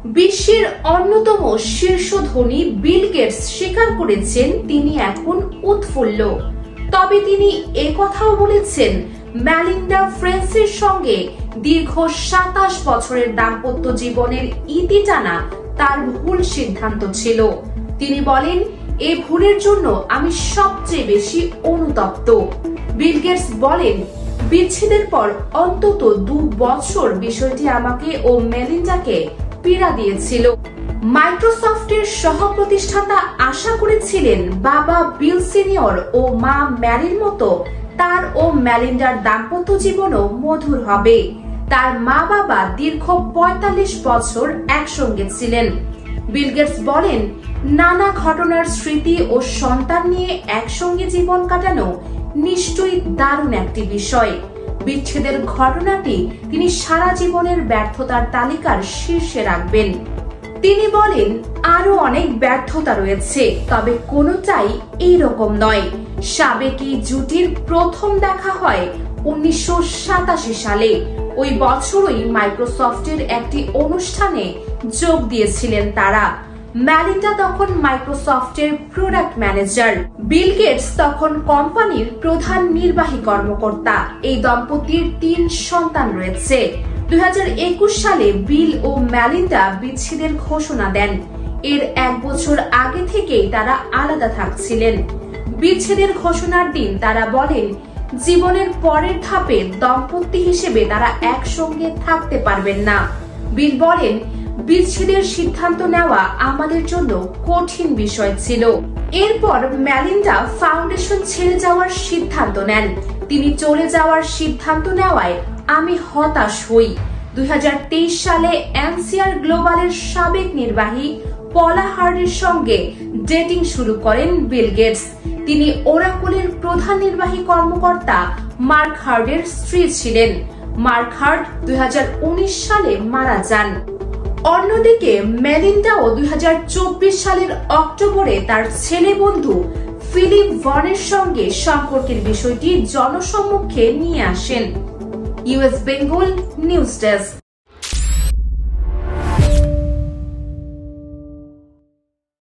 বিশ্বের অন্যতম শীর্ষ ধনী বিল গেটস স্বীকার করেছেন তিনি এখন উৎফুল্ল। তবে তিনি একথাও বলেছেন মেলিন্ডা ফ্রেন্সের সঙ্গে দীর্ঘ 27 বছরের দাম্পত্য জীবনের ইতি টানা তার ভুল সিদ্ধান্ত ছিল। তিনি বলেন, এই ভুলের জন্য আমি সবচেয়ে বেশি অনুতপ্ত। বিল গেটস বলেন, বিচ্ছেদের পর অন্তত 2 বছর বিষয়টি আমাকে ও মেলিন্ডাকে পীড়া দিয়েছিল। মাইক্রোসফটের সহ প্রতিষ্ঠাতা আশা করেছিলেন বাবা বিল সিনিয়র ও মা ম্যারির মতো তার ও মেলিন্ডার দাম্পত্য জীবনও মধুর হবে। তার মা বাবা দীর্ঘ 45 বছর একসঙ্গে ছিলেন। বিল গেটস বলেন, নানা ঘটনার স্মৃতি ও সন্তান নিয়ে একসঙ্গে জীবন কাটানো নিশ্চয়ই দারুণ একটি বিষয়। বিচ্ছেদের ঘটনাটি তিনি সারা জীবনের ব্যর্থতার তালিকার শীর্ষে রাখবেন। তিনি বলেন, আরো অনেক ব্যর্থতা রয়েছে, তবে কোনোটাই এইরকম নয়। সাবেকি জুটির প্রথম দেখা হয় 1987 সালে। ওই বছরই মাইক্রোসফটের একটি অনুষ্ঠানে যোগ দিয়েছিলেন তারা। মেলিন্ডা তখন মাইক্রোসফটের প্রোডাক্ট ম্যানেজার, বিল গেটস তখন কোম্পানির প্রধান নির্বাহী কর্মকর্তা। এই দম্পতির 3 সন্তান রয়েছে। 2021 সালে বিল ও মেলিন্ডা বিচ্ছেদের ঘোষণা দেন। এর 1 বছর আগে থেকেই তারা আলাদা থাকছিলেন। বিচ্ছেদের ঘোষণার দিন তারা বলেন, জীবনের পরের ধাপে দম্পতি হিসেবে তারা একসঙ্গে থাকতে পারবেন না। বিল বলেন, বিচ্ছেদের সিদ্ধান্ত নেওয়া আমাদের জন্য কঠিন বিষয় ছিল। এরপর মেলিন্ডা ফাউন্ডেশন ছেড়ে যাওয়ার সিদ্ধান্ত নেন। তিনি চলে যাওয়ার সিদ্ধান্ত নেওয়ায় আমি হতাশ হই। 2023 সালে এনসিআর গ্লোবালের সাবেক নির্বাহী পলা হার্ডের সঙ্গে ডেটিং শুরু করেন বিল গেটস। তিনি ওরাকলের প্রধান নির্বাহী কর্মকর্তা মার্ক হার্ডের স্ত্রী ছিলেন। মার্ক হার্ড 2019 সালে মারা যান। অন্যদিকে মেলিন্ডাও 2024 সালের অক্টোবরে তার ছেলে বন্ধু ফিলিপ ভনের সঙ্গে সম্পর্কের বিষয়টি জনসম্মুখে নিয়ে আসেন। US Bengal news desk.